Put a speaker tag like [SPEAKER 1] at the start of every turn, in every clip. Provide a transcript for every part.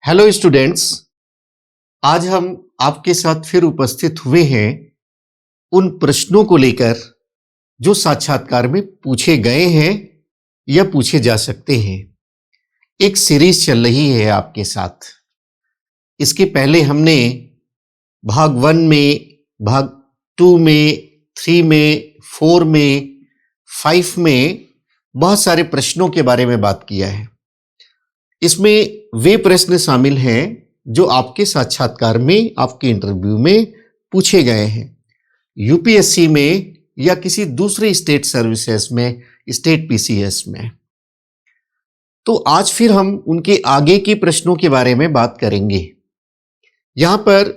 [SPEAKER 1] Hello students. आज हम आपके साथ फिर उपस्थित हुए हैं उन प्रश्नों को लेकर जो साक्षात्कार में पूछे गए हैं या पूछे जा सकते हैं। एक सीरीज चल रही है आपके साथ। इसके पहले हमने भाग 1 में, भाग 2 में, 3 में, 4 में, 5 में बहुत सारे प्रश्नों के बारे में बात किया है। इसमें वे प्रश्न शामिल हैं जो आपके साक्षात्कार में, आपके इंटरव्यू में पूछे गए हैं, यूपीएससी में या किसी दूसरे स्टेट सर्विसेज में, स्टेट पीसीएस में। तो आज फिर हम उनके आगे के प्रश्नों के बारे में बात करेंगे। यहां पर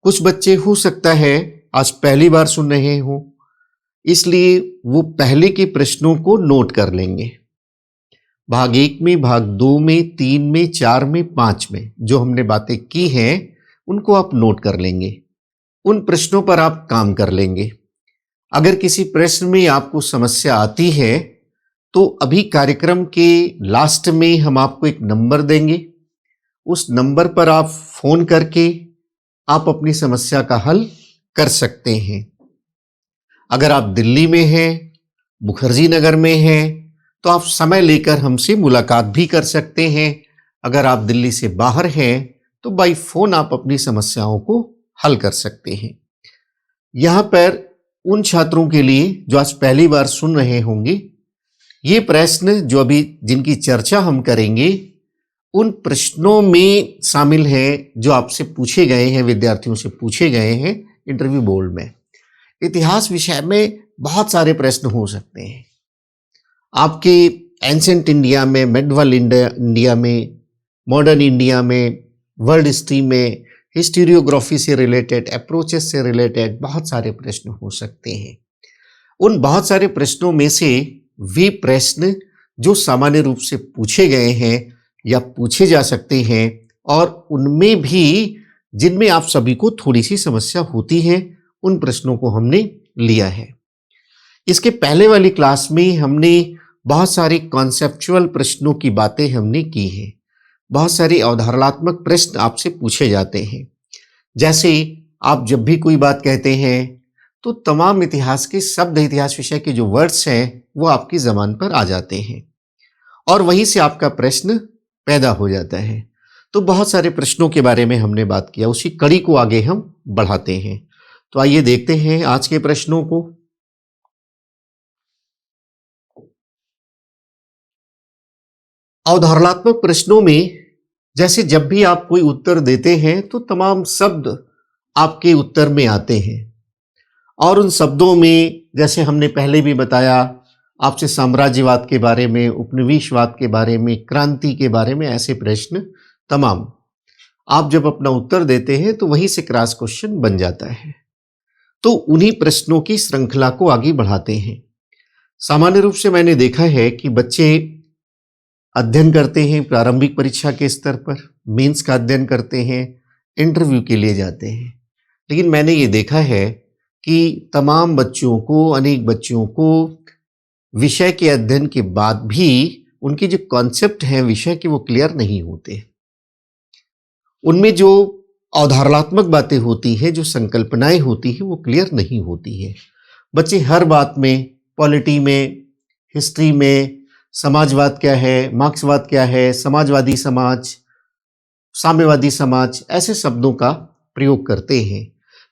[SPEAKER 1] कुछ बच्चे हो सकता है आज पहली बार सुन रहे हों, इसलिए वो पहले के प्रश्नों को नोट कर लेंगे। भाग 1 में, भाग 2 में, 3 में, 4 में, 5 में जो हमने बातें की हैं उनको आप नोट कर लेंगे। उन प्रश्नों पर आप काम कर लेंगे। अगर किसी प्रश्न में आपको समस्या आती है तो अभी कार्यक्रम के लास्ट में हम आपको एक नंबर देंगे। उस नंबर पर आप फोन करके आप अपनी समस्या का हल कर सकते हैं। अगर आप दिल्ली में हैं, मुखर्जी नगर में हैं, तो आप समय लेकर हमसे मुलाकात भी कर सकते हैं। अगर आप दिल्ली से बाहर हैं तो बाई फोन आप अपनी समस्याओं को हल कर सकते हैं। यहां पर उन छात्रों के लिए जो आज पहली बार सुन रहे होंगे, ये प्रश्न जो अभी जिनकी चर्चा हम करेंगे उन प्रश्नों में शामिल हैं जो आपसे पूछे गए हैं, विद्यार्थियों से पूछे गए हैं इंटरव्यू बोर्ड में। इतिहास विषय में बहुत सारे प्रश्न हो सकते हैं। आपके एंशेंट इंडिया में, मेडवल इंडिया में, मॉडर्न इंडिया में, वर्ल्ड हिस्ट्री में, हिस्टोरियोग्राफी से रिलेटेड, अप्रोचेस से रिलेटेड बहुत सारे प्रश्न हो सकते हैं। उन बहुत सारे प्रश्नों में से वे प्रश्न जो सामान्य रूप से पूछे गए हैं या पूछे जा सकते हैं, और उनमें भी जिनमें आप सभी को थोड़ी सी समस्या होती है, उन प्रश्नों को हमने लिया है। इसके पहले वाली क्लास में हमने बहुत सारे कॉन्सेप्चुअल प्रश्नों की बातें हमने की हैं। बहुत सारे अवधारणात्मक प्रश्न आपसे पूछे जाते हैं। जैसे आप जब भी कोई बात कहते हैं तो तमाम इतिहास के शब्द, इतिहास विषय के जो वर्ड्स हैं वो आपकी जबान पर आ जाते हैं और वहीं से आपका प्रश्न पैदा हो जाता है। तो बहुत सारे प्रश्नों के बारे में हमने बात किया, उसी कड़ी को आगे हम बढ़ाते हैं। तो आइए देखते हैं आज के प्रश्नों को। अवधारणात्मक प्रश्नों में जैसे जब भी आप कोई उत्तर देते हैं तो तमाम शब्द आपके उत्तर में आते हैं, और उन शब्दों में जैसे हमने पहले भी बताया, आपसे साम्राज्यवाद के बारे में, उपनिवेशवाद के बारे में, क्रांति के बारे में, ऐसे प्रश्न तमाम आप जब अपना उत्तर देते हैं तो वहीं से क्रॉस क्वेश्चन बन जाता है। तो उन्हीं प्रश्नों की श्रृंखला को आगे बढ़ाते हैं। सामान्य रूप से मैंने देखा है कि बच्चे अध्ययन करते हैं प्रारंभिक परीक्षा के स्तर पर, मेंस का अध्ययन करते हैं, इंटरव्यू के लिए जाते हैं, लेकिन मैंने ये देखा है कि तमाम बच्चों को, अनेक बच्चों को विषय के अध्ययन के बाद भी उनके जो कॉन्सेप्ट हैं विषय के वो क्लियर नहीं होते। उनमें जो अवधारणात्मक बातें होती हैं, जो संकल्पनाएं होती हैं, वो क्लियर नहीं होती है। बच्चे हर बात में, पॉलिटी में, हिस्ट्री में, समाजवाद क्या है, मार्क्सवाद क्या है, समाजवादी समाज, साम्यवादी समाज, ऐसे शब्दों का प्रयोग करते हैं।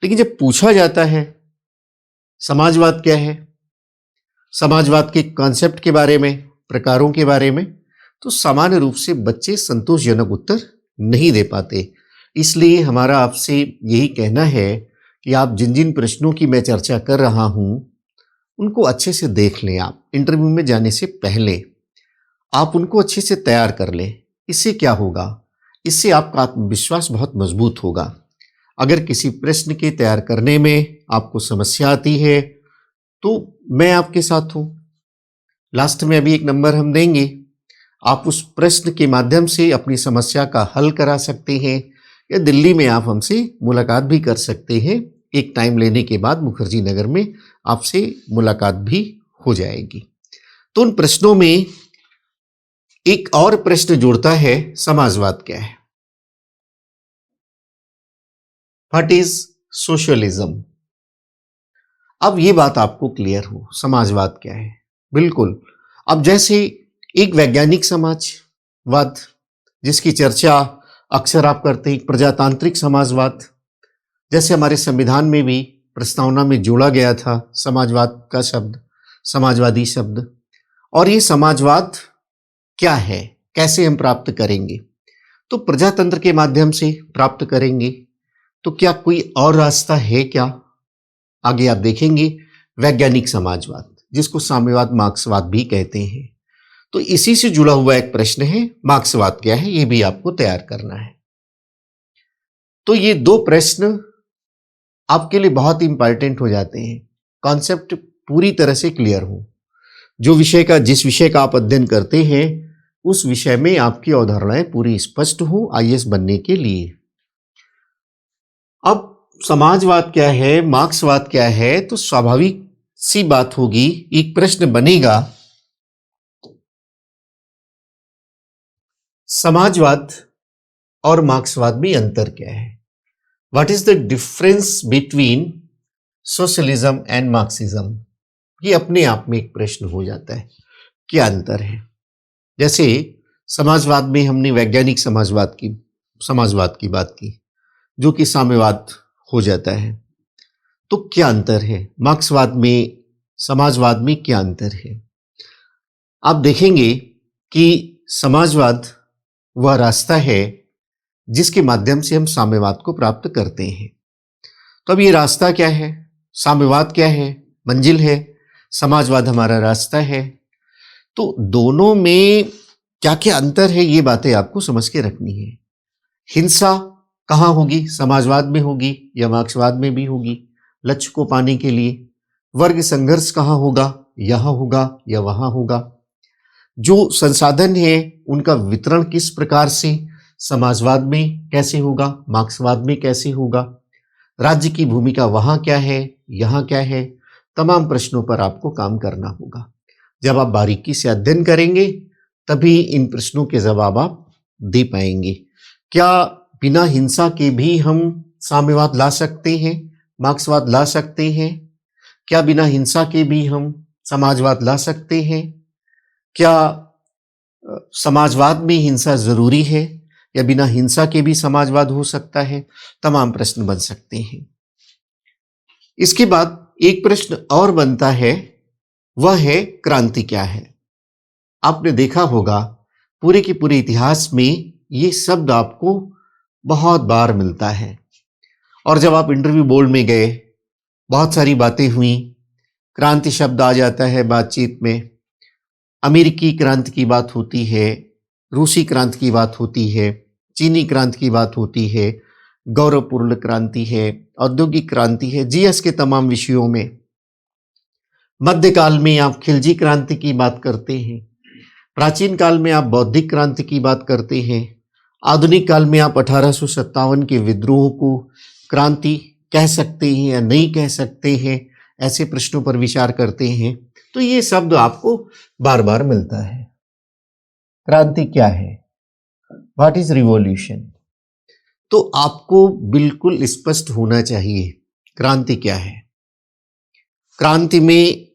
[SPEAKER 1] लेकिन जब पूछा जाता है समाजवाद क्या है, समाजवाद के कॉन्सेप्ट के बारे में, प्रकारों के बारे में, तो सामान्य रूप से बच्चे संतोषजनक उत्तर नहीं दे पाते। इसलिए हमारा आपसे यही कहना है कि आप जिन जिन प्रश्नों की मैं चर्चा कर रहा हूं उनको अच्छे से देख लें। आप इंटरव्यू में जाने से पहले आप उनको अच्छे से तैयार कर लें। इससे क्या होगा? इससे आपका आत्मविश्वास बहुत मजबूत होगा। अगर किसी प्रश्न के तैयार करने में आपको समस्या आती है तो मैं आपके साथ हूं। लास्ट में अभी एक नंबर हम देंगे, आप उस प्रश्न के माध्यम से अपनी समस्या का हल करा सकते हैं, या दिल्ली में आप हमसे मुलाकात भी कर सकते हैं। एक टाइम लेने के बाद मुखर्जी नगर में आपसे मुलाकात भी हो जाएगी। तो उन प्रश्नों में एक और प्रश्न जुड़ता है, समाजवाद क्या है। What is socialism. अब ये बात आपको क्लियर हो समाजवाद क्या है। बिल्कुल, अब जैसे एक वैज्ञानिक समाजवाद जिसकी चर्चा अक्सर आप करते हैं, एक प्रजातांत्रिक समाजवाद, जैसे हमारे संविधान में भी प्रस्तावना में जोड़ा गया था समाजवाद का शब्द, समाजवादी शब्द। और ये समाजवाद क्या है, कैसे हम प्राप्त करेंगे, तो प्रजातंत्र के माध्यम से प्राप्त करेंगे। तो क्या कोई और रास्ता है क्या? आगे आप देखेंगे वैज्ञानिक समाजवाद, जिसको साम्यवाद मार्क्सवाद भी कहते हैं। तो इसी से जुड़ा हुआ एक प्रश्न है, मार्क्सवाद क्या है, ये भी आपको तैयार करना है। तो ये दो प्रश्न आपके लिए बहुत इंपॉर्टेंट हो जाते हैं, कॉन्सेप्ट पूरी तरह से क्लियर हो। जिस विषय का आप अध्ययन करते हैं उस विषय में आपकी अवधारणाएं पूरी स्पष्ट हो आईएएस बनने के लिए। अब समाजवाद क्या है, मार्क्सवाद क्या है, तो स्वाभाविक सी बात होगी, एक प्रश्न बनेगा, समाजवाद और मार्क्सवाद में अंतर क्या है। What is the difference between socialism and Marxism. ये अपने आप में एक प्रश्न हो जाता है, क्या अंतर है। जैसे समाजवाद में हमने वैज्ञानिक समाजवाद की बात की, जो कि साम्यवाद हो जाता है। तो क्या अंतर है, मार्क्सवाद में समाजवाद में क्या अंतर है। आप देखेंगे कि समाजवाद वह रास्ता है जिसके माध्यम से हम साम्यवाद को प्राप्त करते हैं। तो अब ये रास्ता क्या है, साम्यवाद क्या है, मंजिल है, समाजवाद हमारा रास्ता है। तो दोनों में क्या क्या अंतर है, ये बातें आपको समझ के रखनी है। हिंसा कहाँ होगी, समाजवाद में होगी या मार्क्सवाद में भी होगी लक्ष्य को पाने के लिए। वर्ग संघर्ष कहाँ होगा, यहाँ होगा या वहां होगा। जो संसाधन है उनका वितरण किस प्रकार से, समाजवाद में कैसे होगा, मार्क्सवाद में कैसे होगा। राज्य की भूमिका वहां क्या है, यहाँ क्या है। तमाम प्रश्नों पर आपको काम करना होगा। जब आप बारीकी से अध्ययन करेंगे तभी इन प्रश्नों के जवाब आप दे पाएंगे। क्या बिना हिंसा के भी हम साम्यवाद ला सकते हैं, मार्क्सवाद ला सकते हैं? क्या बिना हिंसा के भी हम समाजवाद ला सकते हैं? क्या समाजवाद में हिंसा जरूरी है या बिना हिंसा के भी समाजवाद हो सकता है? तमाम प्रश्न बन सकते हैं। इसके बाद एक प्रश्न और बनता है, वह है क्रांति क्या है। आपने देखा होगा पूरे के पूरे इतिहास में ये शब्द आपको बहुत बार मिलता है, और जब आप इंटरव्यू बोर्ड में गए बहुत सारी बातें हुई, क्रांति शब्द आ जाता है बातचीत में। अमेरिकी क्रांति की बात होती है, रूसी क्रांति की बात होती है, चीनी क्रांति की बात होती है, गौरवपूर्ण क्रांति है, औद्योगिक क्रांति है, जीएस के तमाम विषयों में। मध्यकाल में आप खिलजी क्रांति की बात करते हैं, प्राचीन काल में आप बौद्धिक क्रांति की बात करते हैं, आधुनिक काल में आप 1857 के विद्रोह को क्रांति कह सकते हैं या नहीं कह सकते हैं, ऐसे प्रश्नों पर विचार करते हैं। तो ये शब्द आपको बार बार मिलता है। क्रांति क्या है, व्हाट इज रिवॉल्यूशन। तो आपको बिल्कुल स्पष्ट होना चाहिए क्रांति क्या है, क्रांति में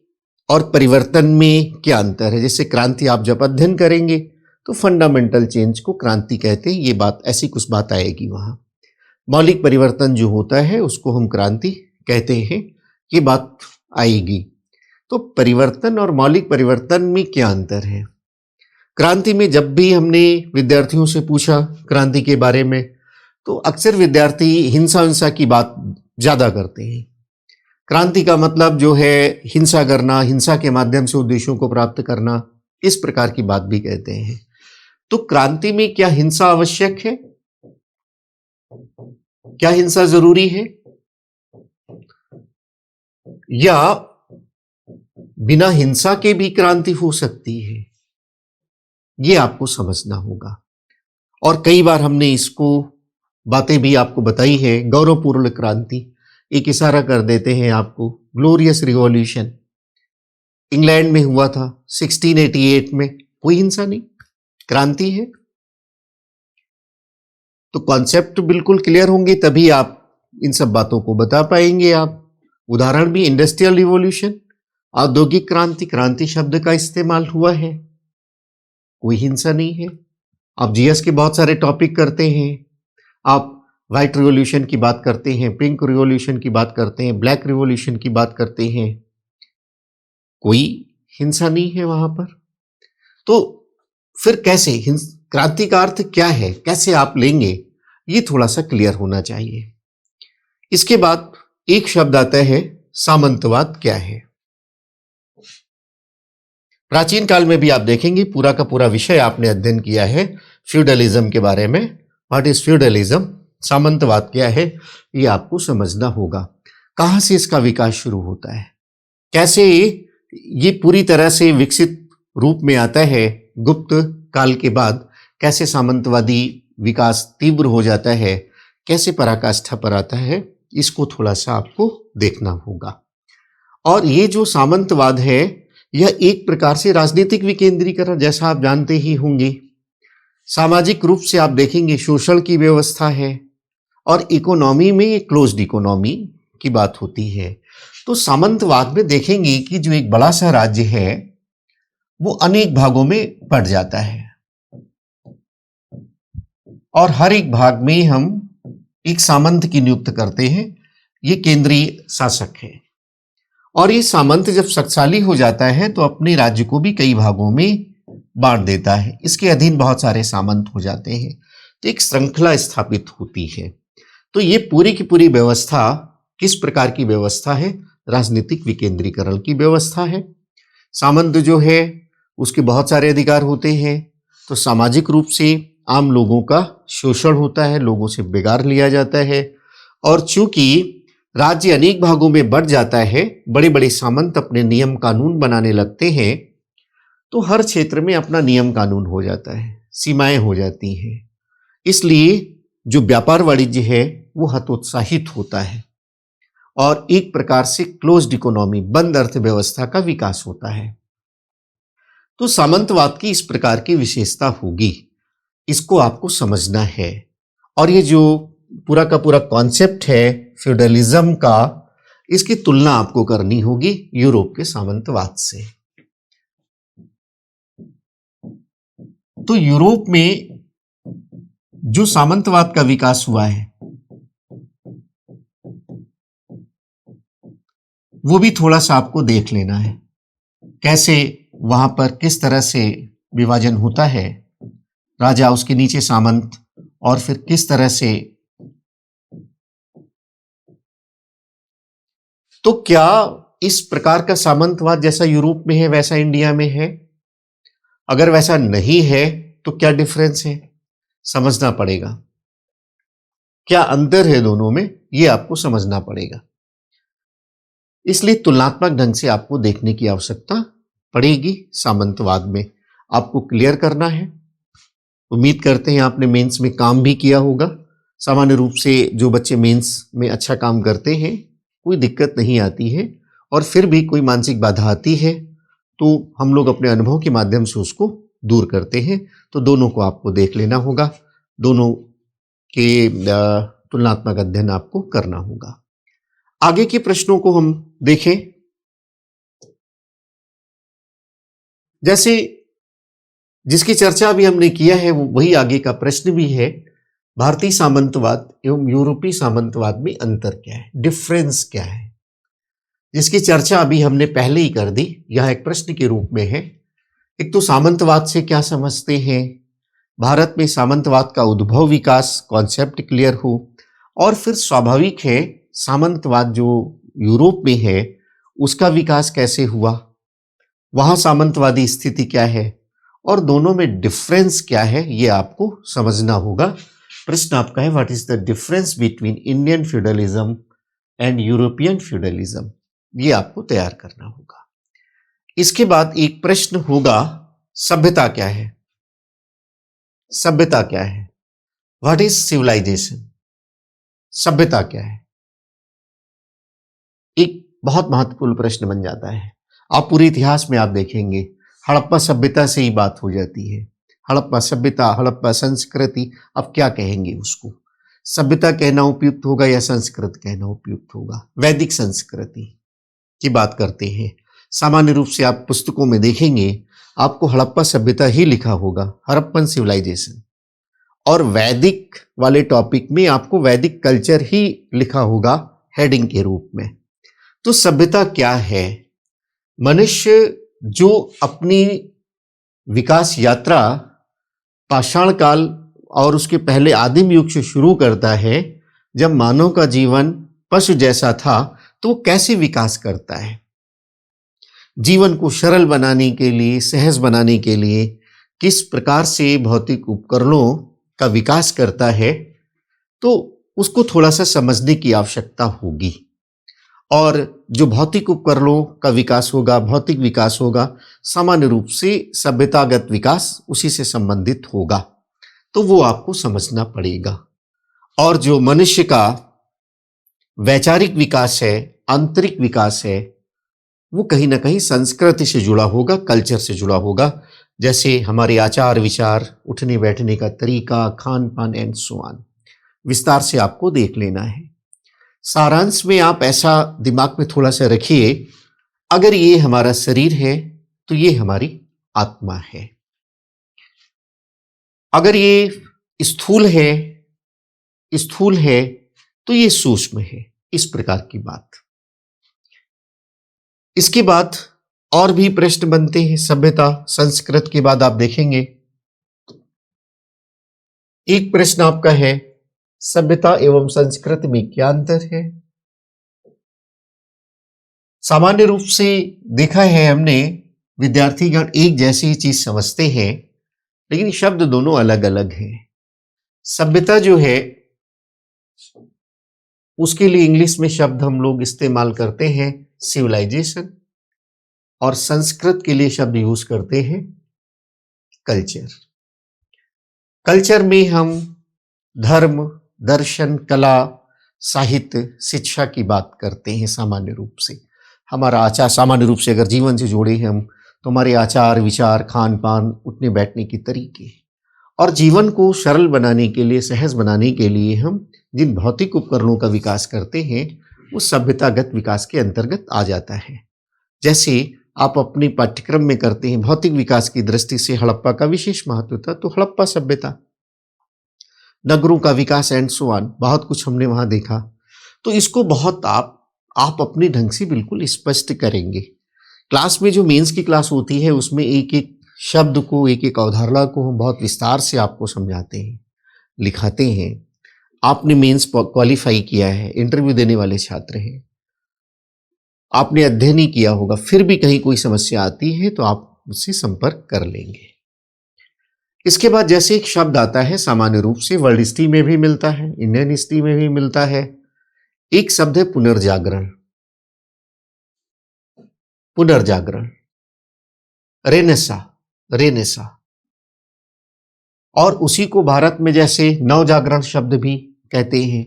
[SPEAKER 1] और परिवर्तन में क्या अंतर है। जैसे क्रांति आप जब अध्ययन करेंगे तो फंडामेंटल चेंज को क्रांति कहते हैं, ये बात ऐसी कुछ बात आएगी वहां। मौलिक परिवर्तन जो होता है उसको हम क्रांति कहते हैं, ये बात आएगी। तो परिवर्तन और मौलिक परिवर्तन में क्या अंतर है। क्रांति में जब भी हमने विद्यार्थियों से पूछा क्रांति के बारे में, तो अक्सर विद्यार्थी हिंसा की बात ज्यादा करते हैं। क्रांति का मतलब जो है हिंसा करना, हिंसा के माध्यम से उद्देश्यों को प्राप्त करना, इस प्रकार की बात भी कहते हैं। तो क्रांति में क्या हिंसा आवश्यक है, क्या हिंसा जरूरी है, या बिना हिंसा के भी क्रांति हो सकती है, ये आपको समझना होगा। और कई बार हमने इसको बातें भी आपको बताई है। गौरवपूर्ण क्रांति, एक इशारा कर देते हैं आपको, ग्लोरियस रिवॉल्यूशन इंग्लैंड में हुआ था 1688 में, कोई हिंसा नहीं, क्रांति है। तो कॉन्सेप्ट बिल्कुल क्लियर होंगे तभी आप इन सब बातों को बता पाएंगे आप। उदाहरण भी इंडस्ट्रियल रिवॉल्यूशन, औद्योगिक क्रांति, क्रांति शब्द का इस्तेमाल हुआ है, कोई हिंसा नहीं है। आप जीएस के बहुत सारे टॉपिक करते हैं, आप व्हाइट रिवॉल्यूशन की बात करते हैं, पिंक रिवॉल्यूशन की बात करते हैं, ब्लैक रिवॉल्यूशन की बात करते हैं, कोई हिंसा नहीं है वहां पर। तो फिर कैसे क्रांति का अर्थ क्या है, कैसे आप लेंगे, ये थोड़ा सा क्लियर होना चाहिए। इसके बाद एक शब्द आता है सामंतवाद क्या है। प्राचीन काल में भी आप देखेंगे पूरा का पूरा विषय आपने अध्ययन किया है फ्यूडलिज्म के बारे में। व्हाट इज फ्यूडलिज्म, सामंतवाद क्या है, ये आपको समझना होगा। कहां से इसका विकास शुरू होता है, कैसे ये पूरी तरह से विकसित रूप में आता है गुप्त काल के बाद, कैसे सामंतवादी विकास तीव्र हो जाता है, कैसे पराकाष्ठा पर आता है, इसको थोड़ा सा आपको देखना होगा। और ये जो सामंतवाद है यह एक प्रकार से राजनीतिक विकेंद्रीकरण, जैसा आप जानते ही होंगे। सामाजिक रूप से आप देखेंगे शोषण की व्यवस्था है, और इकोनॉमी में ये क्लोज्ड इकोनॉमी की बात होती है। तो सामंतवाद में देखेंगे कि जो एक बड़ा सा राज्य है वो अनेक भागों में बढ़ जाता है, और हर एक भाग में हम एक सामंत की नियुक्त करते हैं, ये केंद्रीय शासक है। और ये सामंत जब शक्तिशाली हो जाता है तो अपने राज्य को भी कई भागों में बांट देता है, इसके अधीन बहुत सारे सामंत हो जाते हैं, तो एक श्रृंखला स्थापित होती है। तो ये पूरी की पूरी व्यवस्था किस प्रकार की व्यवस्था है, राजनीतिक विकेंद्रीकरण की व्यवस्था है। सामंत जो है उसके बहुत सारे अधिकार होते हैं, तो सामाजिक रूप से आम लोगों का शोषण होता है, लोगों से बिगाड़ लिया जाता है। और चूंकि राज्य अनेक भागों में बढ़ जाता है, बड़े बड़े सामंत अपने नियम कानून बनाने लगते हैं, तो हर क्षेत्र में अपना नियम कानून हो जाता है, सीमाएं हो जाती हैं। इसलिए जो व्यापार वाणिज्य है वो हतोत्साहित होता है, और एक प्रकार से क्लोज्ड इकोनॉमी, बंद अर्थव्यवस्था का विकास होता है। तो सामंतवाद की इस प्रकार की विशेषता होगी, इसको आपको समझना है। और ये जो पूरा का पूरा कॉन्सेप्ट है फ्यूडलिज्म का, इसकी तुलना आपको करनी होगी यूरोप के सामंतवाद से। तो यूरोप में जो सामंतवाद का विकास हुआ है वो भी थोड़ा सा आपको देख लेना है, कैसे वहां पर किस तरह से विभाजन होता है, राजा, उसके नीचे सामंत, और फिर किस तरह से। तो क्या इस प्रकार का सामंतवाद जैसा यूरोप में है वैसा इंडिया में है? अगर वैसा नहीं है तो क्या डिफरेंस है, समझना पड़ेगा। क्या अंतर है दोनों में, यह आपको समझना पड़ेगा। इसलिए तुलनात्मक ढंग से आपको देखने की आवश्यकता पड़ेगी। सामंतवाद में आपको क्लियर करना है। उम्मीद करते हैं आपने मेंस में काम भी किया होगा। सामान्य रूप से जो बच्चे मेंस में अच्छा काम करते हैं, कोई दिक्कत नहीं आती है, और फिर भी कोई मानसिक बाधा आती है तो हम लोग अपने अनुभव के माध्यम से उसको दूर करते हैं। तो दोनों को आपको देख लेना होगा, दोनों के तुलनात्मक अध्ययन आपको करना होगा। आगे के प्रश्नों को हम देखें। जैसे जिसकी चर्चा अभी हमने किया है वही आगे का प्रश्न भी है। भारतीय सामंतवाद एवं यूरोपीय सामंतवाद में अंतर क्या है, डिफरेंस क्या है, जिसकी चर्चा अभी हमने पहले ही कर दी। यह एक प्रश्न के रूप में है। एक तो सामंतवाद से क्या समझते हैं, भारत में सामंतवाद का उद्भव, विकास, कॉन्सेप्ट क्लियर हो, और फिर स्वाभाविक है सामंतवाद जो यूरोप में है उसका विकास कैसे हुआ, वहां सामंतवादी स्थिति क्या है, और दोनों में डिफरेंस क्या है, ये आपको समझना होगा। प्रश्न आपका है, what is the difference between Indian feudalism and European feudalism, ये आपको तैयार करना होगा। इसके बाद एक प्रश्न होगा, सभ्यता क्या है, सभ्यता क्या है, व्हाट इज सिविलाइजेशन, सभ्यता क्या है, एक बहुत महत्वपूर्ण प्रश्न बन जाता है। आप पूरे इतिहास में आप देखेंगे हड़प्पा सभ्यता से ही बात हो जाती है। हड़प्पा सभ्यता, हड़प्पा संस्कृति, अब क्या कहेंगे उसको। सभ्यता कहना उपयुक्त होगा या संस्कृत कहना उपयुक्त होगा? वैदिक संस्कृति की बात करते हैं। सामान्य रूप से आप पुस्तकों में देखेंगे आपको हड़प्पा सभ्यता ही लिखा होगा, हड़प्पन सिविलाइजेशन, और वैदिक वाले टॉपिक में आपको वैदिक कल्चर ही लिखा होगा हेडिंग के रूप में। तो सभ्यता क्या है? मनुष्य जो अपनी विकास यात्रा पाषाण काल और उसके पहले आदिम युग से शुरू करता है, जब मानव का जीवन पशु जैसा था, तो कैसे विकास करता है, जीवन को सरल बनाने के लिए, सहज बनाने के लिए किस प्रकार से भौतिक उपकरणों का विकास करता है, तो उसको थोड़ा सा समझने की आवश्यकता होगी। और जो भौतिक उपकरणों का विकास होगा, भौतिक विकास होगा, सामान्य रूप से सभ्यतागत विकास उसी से संबंधित होगा, तो वो आपको समझना पड़ेगा। और जो मनुष्य का वैचारिक विकास है, आंतरिक विकास है, वो कहीं ना कहीं संस्कृति से जुड़ा होगा, कल्चर से जुड़ा होगा। जैसे हमारे आचार विचार, उठने बैठने का तरीका, खान पान एंड सो ऑन, विस्तार से आपको देख लेना है। सारांश में आप ऐसा दिमाग में थोड़ा सा रखिए, अगर ये हमारा शरीर है तो ये हमारी आत्मा है, अगर ये स्थूल है तो ये सूक्ष्म है, इस प्रकार की बात। इसके बाद और भी प्रश्न बनते हैं। सभ्यता संस्कृत के बाद आप देखेंगे एक प्रश्न आपका है, सभ्यता एवं संस्कृत में क्या अंतर है? सामान्य रूप से देखा है हमने, विद्यार्थीगण एक जैसी चीज समझते हैं, लेकिन शब्द दोनों अलग अलग हैं। सभ्यता जो है उसके लिए इंग्लिश में शब्द हम लोग इस्तेमाल करते हैं सिविलाइजेशन, और संस्कृत के लिए शब्द यूज करते हैं कल्चर। कल्चर में हम धर्म, दर्शन, कला, साहित्य, शिक्षा की बात करते हैं। सामान्य रूप से हमारा आचार, सामान्य रूप से अगर जीवन से जोड़े हैं हम, तो हमारे आचार विचार, खान पान, उठने बैठने के तरीके, और जीवन को सरल बनाने के लिए, सहज बनाने के लिए हम जिन भौतिक उपकरणों का विकास करते हैं, वो सभ्यतागत विकास के अंतर्गत आ जाता है। जैसे आप अपने पाठ्यक्रम में करते हैं, भौतिक विकास की दृष्टि से हड़प्पा का विशेष महत्व था, तो हड़प्पा सभ्यता, नगरों का विकास एंड सो ऑन, बहुत कुछ हमने वहां देखा। तो इसको बहुत आप अपने ढंग से बिल्कुल स्पष्ट करेंगे। क्लास में जो मेंस की क्लास होती है, उसमें एक एक शब्द को, एक एक अवधारणा को हम बहुत विस्तार से आपको समझाते हैं, लिखाते हैं। आपने मेंस क्वालिफाई किया है, इंटरव्यू देने वाले छात्र हैं, आपने अध्ययन ही किया होगा, फिर भी कहीं कोई समस्या आती है तो आप मुझसे संपर्क कर लेंगे। इसके बाद जैसे एक शब्द आता है, सामान्य रूप से वर्ल्ड हिस्ट्री में भी मिलता है, इंडियन हिस्ट्री में भी मिलता है, एक शब्द है पुनर्जागरण। पुनर्जागरण, रेनेसा, और उसी को भारत में जैसे नवजागरण शब्द भी कहते हैं,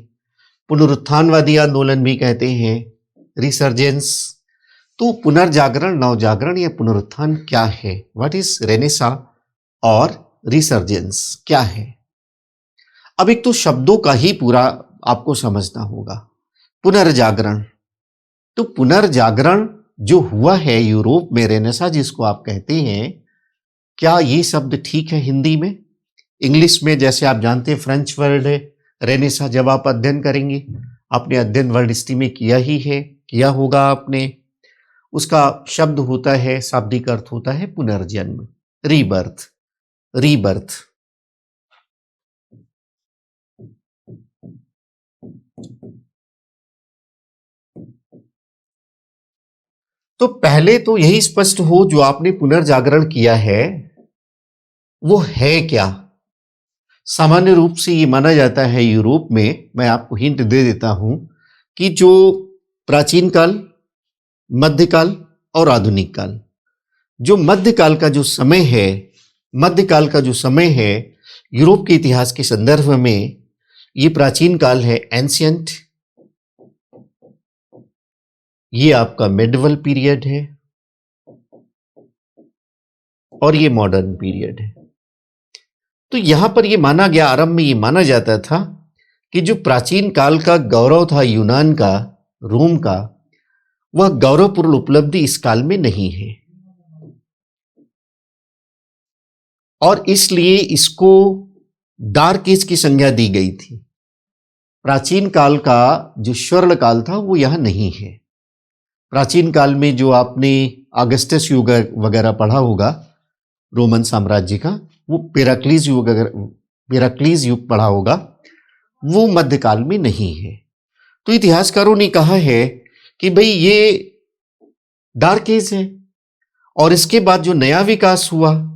[SPEAKER 1] पुनरुत्थानवादी आंदोलन भी कहते हैं, रिसर्जेंस। तो पुनर्जागरण, नवजागरण या पुनरुत्थान क्या है? व्हाट इज रेनेसा और रिसर्जेंस क्या है? अब एक तो शब्दों का ही पूरा आपको समझना होगा। पुनर्जागरण, तो पुनर्जागरण जो हुआ है यूरोप में, रेनेसा जिसको आप कहते हैं, क्या ये शब्द ठीक है हिंदी में? इंग्लिश में जैसे आप जानते हैं फ्रेंच वर्ड है रेनेसा। जब आप अध्ययन करेंगे, आपने अध्ययन वर्ल्ड हिस्ट्री में किया ही है, किया होगा आपने, उसका शब्द होता है, शाब्दिक अर्थ होता है पुनर्जन्म, रीबर्थ। तो पहले तो यही स्पष्ट हो, जो आपने पुनर्जागरण किया है वो है क्या? सामान्य रूप से ये माना जाता है यूरोप में, मैं आपको हिंट दे देता हूं, कि जो प्राचीन काल, मध्यकाल और आधुनिक काल, जो मध्यकाल का जो समय है यूरोप के इतिहास के संदर्भ में, ये प्राचीन काल है एंशियंट, ये आपका मेडिवल पीरियड है, और ये मॉडर्न पीरियड है। तो यहां पर ये माना गया, आरंभ में ये माना जाता था कि जो प्राचीन काल का गौरव था यूनान का, रोम का, वह गौरवपूर्ण उपलब्धि इस काल में नहीं है और इसलिए इसको डार्क एज की संज्ञा दी गई थी। प्राचीन काल का जो स्वर्ण काल था वो यह नहीं है। प्राचीन काल में जो आपने अगस्टस युग वगैरह पढ़ा होगा रोमन साम्राज्य का, वो पेराक्लीज युग पढ़ा होगा, वो मध्यकाल में नहीं है। तो इतिहासकारों ने कहा है कि भाई ये डार्क एज है और इसके बाद जो नया विकास हुआ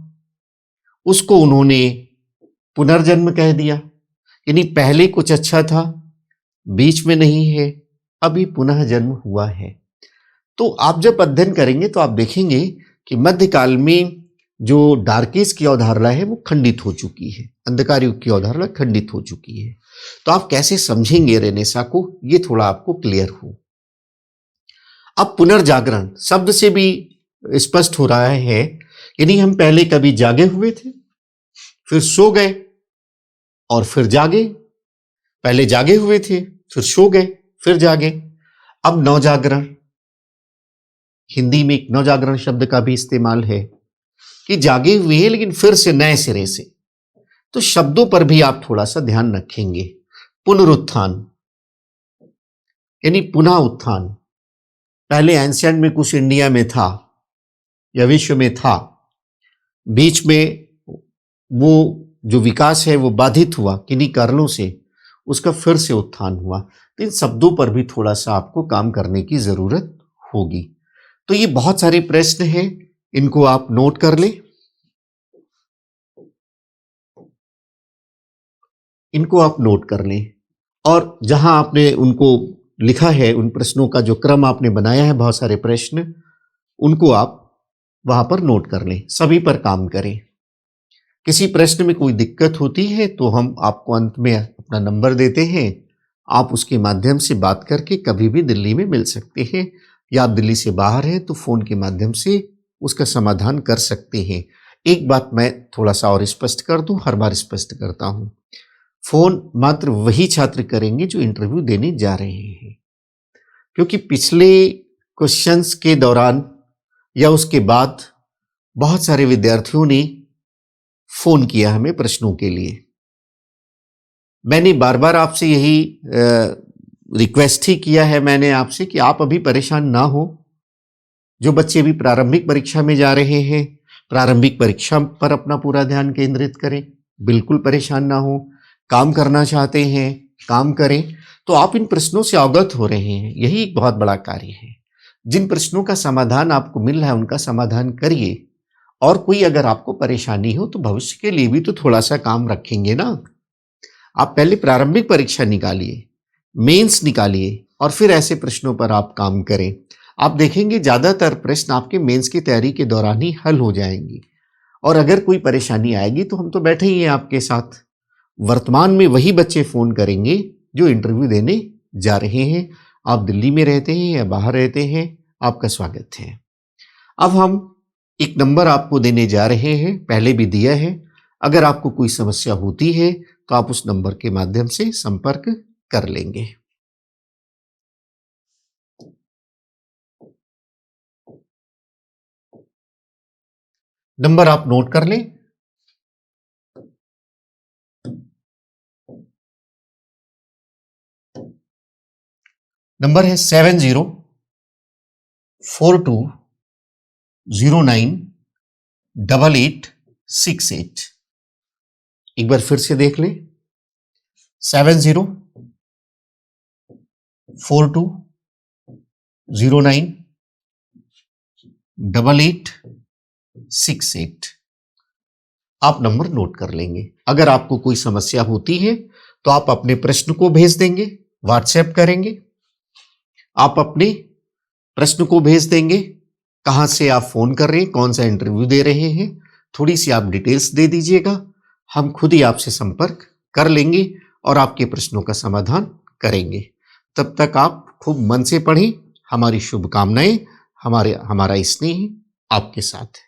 [SPEAKER 1] उसको उन्होंने पुनर्जन्म कह दिया। यानी पहले कुछ अच्छा था, बीच में नहीं है, अभी पुनः जन्म हुआ है। तो आप जब अध्ययन करेंगे तो आप देखेंगे कि मध्यकाल में जो डार्क एज की अवधारणा है वो खंडित हो चुकी है, अंधकार युग की अवधारणा खंडित हो चुकी है। तो आप कैसे समझेंगे रेनेसा को, ये थोड़ा आपको क्लियर हो। अब पुनर्जागरण शब्द से भी स्पष्ट हो रहा है, यानी हम पहले कभी जागे हुए थे, फिर सो गए और फिर जागे, पहले जागे हुए थे, फिर सो गए, फिर जागे। अब नवजागरण, हिंदी में एक नवजागरण शब्द का भी इस्तेमाल है कि जागे हुए हैं लेकिन फिर से नए सिरे से। तो शब्दों पर भी आप थोड़ा सा ध्यान रखेंगे। पुनरुत्थान यानी पुनः उत्थान। पहले एंशिएंट में कुछ इंडिया में था या विश्व में था, बीच में वो जो विकास है वो बाधित हुआ किन्हीं कारणों से, उसका फिर से उत्थान हुआ। तो इन शब्दों पर भी थोड़ा सा आपको काम करने की जरूरत होगी। तो ये बहुत सारे प्रश्न हैं, इनको आप नोट कर लें, इनको आप नोट कर लें और जहां आपने उनको लिखा है, उन प्रश्नों का जो क्रम आपने बनाया है, बहुत सारे प्रश्न, उनको आप वहां पर नोट कर लें, सभी पर काम करें। किसी प्रश्न में कोई दिक्कत होती है तो हम आपको अंत में अपना नंबर देते हैं, आप उसके माध्यम से बात करके कभी भी दिल्ली में मिल सकते हैं, या आप दिल्ली से बाहर हैं तो फोन के माध्यम से उसका समाधान कर सकते हैं। एक बात मैं थोड़ा सा और स्पष्ट कर दूं, हर बार स्पष्ट करता हूं, फोन मात्र वही छात्र करेंगे जो इंटरव्यू देने जा रहे हैं, क्योंकि पिछले क्वेश्चंस के दौरान या उसके बाद बहुत सारे विद्यार्थियों ने फोन किया हमें प्रश्नों के लिए। मैंने बार बार आपसे यही रिक्वेस्ट ही किया है मैंने आपसे कि आप अभी परेशान ना हो। जो बच्चे भी प्रारंभिक परीक्षा में जा रहे हैं, प्रारंभिक परीक्षा पर अपना पूरा ध्यान केंद्रित करें, बिल्कुल परेशान ना हो। काम करना चाहते हैं, काम करें। तो आप इन प्रश्नों से अवगत हो रहे हैं, यही एक बहुत बड़ा कार्य है। जिन प्रश्नों का समाधान आपको मिल रहा है उनका समाधान करिए, और कोई अगर आपको परेशानी हो तो भविष्य के लिए भी तो थोड़ा सा काम रखेंगे ना। आप पहले प्रारंभिक परीक्षा निकालिए, मेंस निकालिए, और फिर ऐसे प्रश्नों पर आप काम करें। आप देखेंगे ज्यादातर प्रश्न आपके मेंस की तैयारी के दौरान ही हल हो जाएंगी, और अगर कोई परेशानी आएगी तो हम तो बैठे ही हैं आपके साथ। वर्तमान में वही बच्चे फोन करेंगे जो इंटरव्यू देने जा रहे हैं। आप दिल्ली में रहते हैं या बाहर रहते हैं, आपका स्वागत है। अब हम एक नंबर आपको देने जा रहे हैं, पहले भी दिया है। अगर आपको कोई समस्या होती है तो आप उस नंबर के माध्यम से संपर्क कर लेंगे। नंबर आप नोट कर लें। नंबर है 7042098868। एक बार फिर से देख लें, 7042098868। आप नंबर नोट कर लेंगे। अगर आपको कोई समस्या होती है तो आप अपने प्रश्न को भेज देंगे, व्हाट्सएप करेंगे, आप अपने प्रश्न को भेज देंगे, कहां से आप फोन कर रहे हैं, कौन सा इंटरव्यू दे रहे हैं, थोड़ी सी आप डिटेल्स दे दीजिएगा। हम खुद ही आपसे संपर्क कर लेंगे और आपके प्रश्नों का समाधान करेंगे। तब तक आप खूब मन से पढ़ें। हमारी शुभकामनाएं, हमारा स्नेह आपके साथ है।